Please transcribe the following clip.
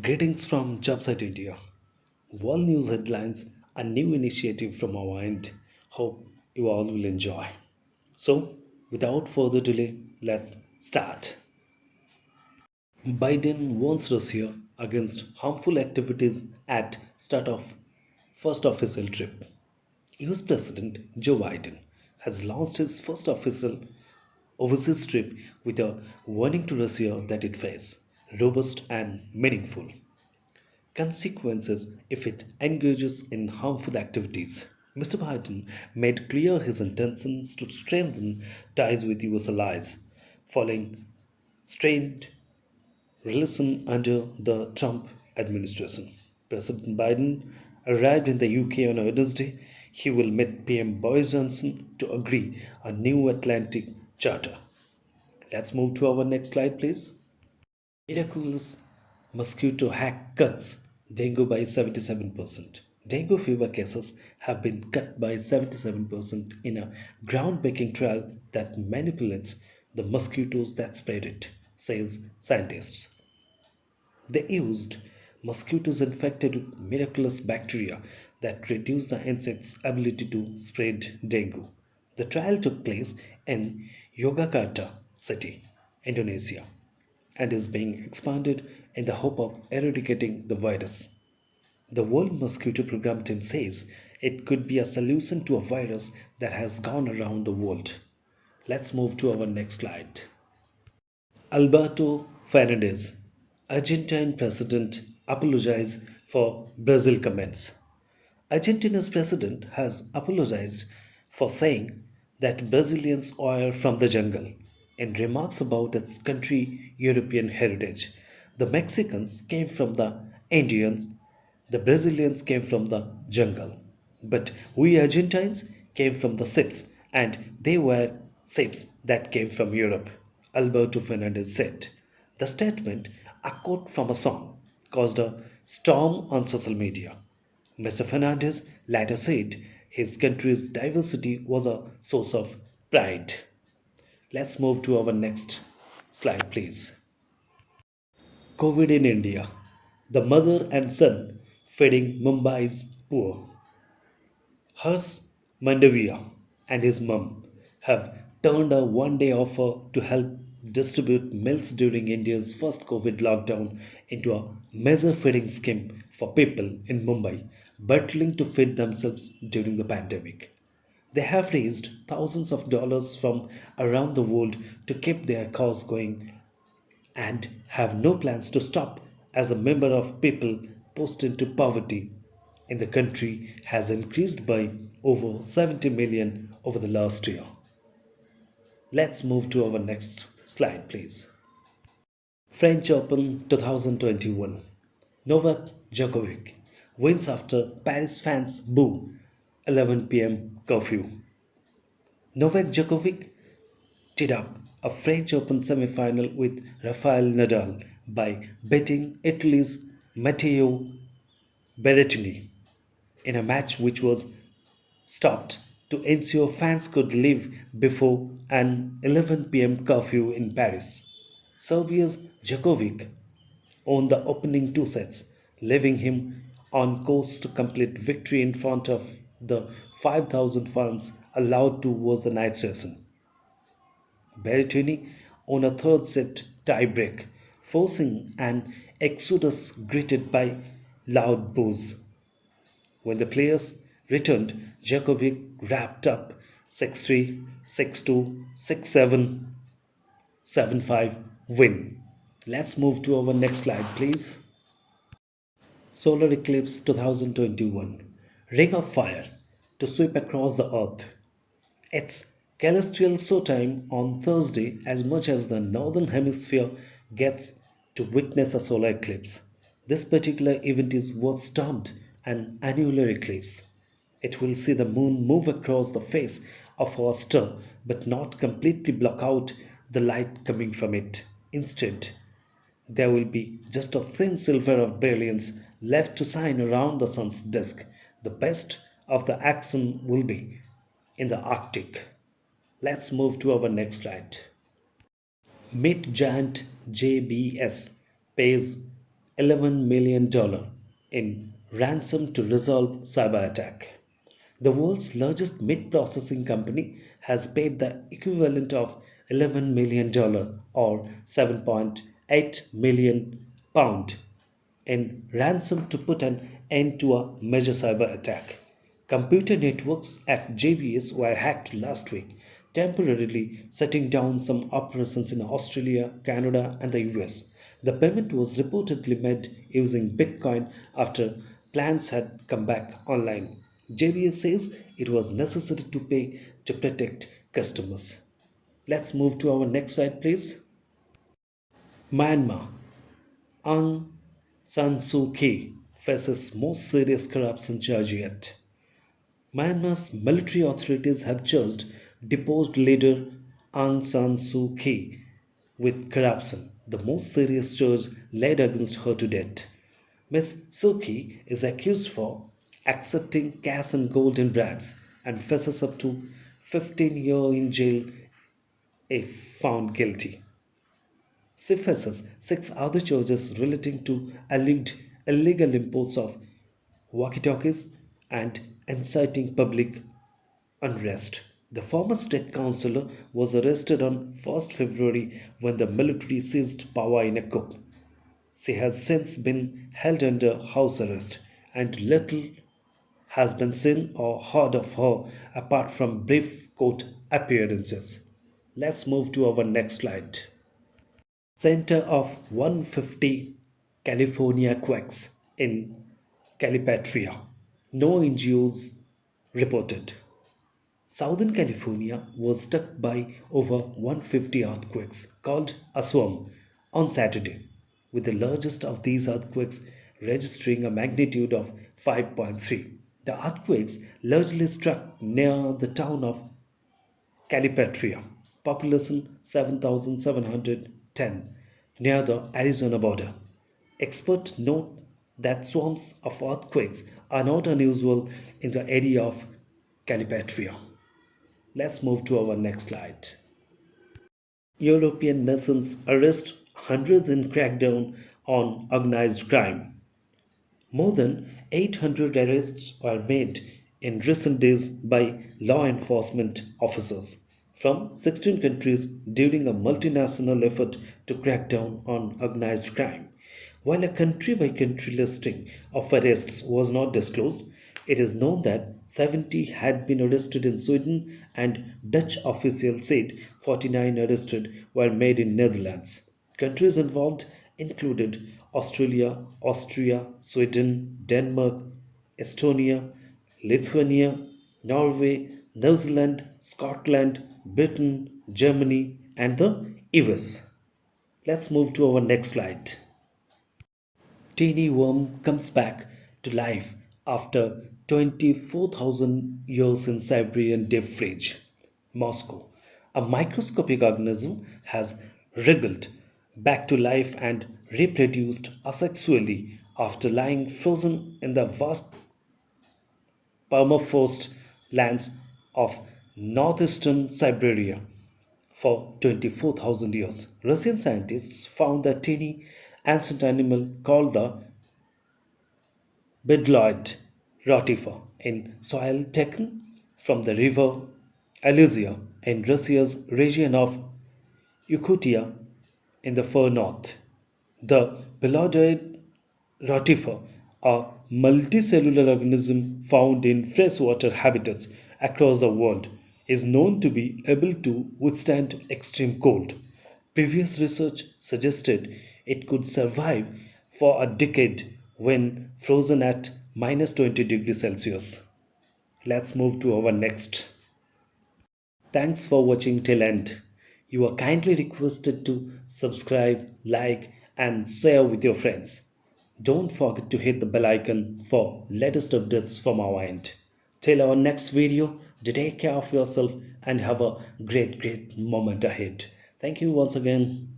Greetings from Jobsite India. World News Headlines, a new initiative from our end. Hope you all will enjoy. So, without further delay, let's start. Biden warns Russia against harmful activities at start of first official trip. US President Joe Biden has launched his first official overseas trip with a warning to Russia that it faces robust and meaningful consequences if it engages in harmful activities. Mr. Biden made clear his intentions to strengthen ties with US allies following strained relations under the Trump administration. President Biden arrived in the UK on Wednesday. He will meet PM Boris Johnson to agree a new Atlantic Charter. Let's move to our next slide, please. Miraculous mosquito hack cuts dengue by 77%. Dengue fever cases have been cut by 77% in a groundbreaking trial that manipulates the mosquitoes that spread it, says scientists. They used mosquitoes infected with miraculous bacteria that reduce the insect's ability to spread dengue. The trial took place in Yogyakarta city, Indonesia, and is being expanded in the hope of eradicating the virus. The World Mosquito Program team says it could be a solution to a virus that has gone around the world. Let's move to our next slide. Alberto Fernandez, Argentine president, apologized for Brazil comments. Argentina's president has apologized for saying that Brazilians are from the jungle in remarks about its country European heritage. The Mexicans came from the Indians, the Brazilians came from the jungle. But we Argentines came from the ships, and they were ships that came from Europe, Alberto Fernandez said. The statement, a quote from a song, caused a storm on social media. Mr. Fernandez later said his country's diversity was a source of pride. Let's move to our next slide, please. COVID in India. The mother and son feeding Mumbai's poor. Harsh Mandavia and his mum have turned a one day offer to help distribute meals during India's first COVID lockdown into a major feeding scheme for people in Mumbai battling to feed themselves during the pandemic. They have raised thousands of dollars from around the world to keep their cause going and have no plans to stop as a member of people pushed into poverty in the country has increased by over 70 million over the last year. Let's move to our next slide, please. French Open 2021. Novak Djokovic wins after Paris fans boo 11 p.m. curfew. Novak Djokovic teed up a French Open semi-final with Rafael Nadal by beating Italy's Matteo Berrettini in a match which was stopped to ensure fans could leave before an 11 p.m. curfew in Paris. Serbia's Djokovic won the opening two sets, leaving him on course to complete victory in front of the 5,000 fans allowed to watch the night session. Berrettini on a third set tiebreak, forcing an exodus greeted by loud boos. When the players returned, Djokovic wrapped up 6-3, 6-2, 6-7, 7-5 win. Let's move to our next slide, please. Solar Eclipse 2021. Ring of Fire to sweep across the earth. It's celestial showtime on Thursday as much as the northern hemisphere gets to witness a solar eclipse. This particular event is what's termed an annular eclipse. It will see the moon move across the face of our star but not completely block out the light coming from it. Instead, there will be just a thin silver of brilliance left to shine around the sun's disk. The best of the action will be in the Arctic. Let's move to our next slide. Meet giant JBS pays $11 million in ransom to resolve cyber attack. The world's largest meat processing company has paid the equivalent of $11 million or 7.8 million pound in ransom to put an end to a major cyber attack. Computer networks at JBS were hacked last week, temporarily shutting down some operations in Australia, Canada, and the US. The payment was reportedly made using Bitcoin after plans had come back online. JBS says it was necessary to pay to protect customers. Let's move to our next slide, please. Myanmar. Aung San Suu Kyi faces most serious corruption charge yet. Myanmar's military authorities have charged deposed leader Aung San Suu Kyi with corruption, the most serious charge laid against her to date. Ms. Suu Kyi is accused for accepting cash and gold in bribes and faces up to 15 years in jail if found guilty. She faces six other charges relating to alleged illegal imports of walkie talkies and inciting public unrest. The former state councillor was arrested on 1st February when the military seized power in a coup. She has since been held under house arrest, and little has been seen or heard of her apart from brief court appearances. Let's move to our next slide. Center of 150 California quakes in Calipatria. No injuries reported. Southern California was struck by over 150 earthquakes called a swarm on Saturday, with the largest of these earthquakes registering a magnitude of 5.3. The earthquakes largely struck near the town of Calipatria, population 7,710, near the Arizona border. Experts note that swarms of earthquakes are not unusual in the area of Calipatria. Let's move to our next slide. European nations arrest hundreds in crackdown on organized crime. More than 800 arrests were made in recent days by law enforcement officers from 16 countries during a multinational effort to crack down on organized crime. While a country by country listing of arrests was not disclosed, it is known that 70 had been arrested in Sweden and Dutch officials said 49 arrested were made in Netherlands. Countries involved included Australia, Austria, Sweden, Denmark, Estonia, Lithuania, Norway, New Zealand, Scotland, Britain, Germany, and the US. Let's move to our next slide. Teeny worm comes back to life after 24,000 years in Siberian deep freeze. Moscow. A microscopic organism has wriggled back to life and reproduced asexually after lying frozen in the vast permafrost lands of northeastern Siberia for 24,000 years. Russian scientists found a tiny ancient animal called the bedloid rotifer in soil taken from the river Alesia in Russia's region of Yakutia in the far north. The Belloided rotifer, a multicellular organism found in freshwater habitats across the world, is known to be able to withstand extreme cold. Previous research suggested it could survive for a decade when frozen at minus 20 degrees Celsius. Let's move to our next. Thanks for watching till end. You are kindly requested to subscribe, like, and share with your friends. Don't forget to hit the bell icon for latest updates from our end. Till our next video, take care of yourself and have a great moment ahead. Thank you once again.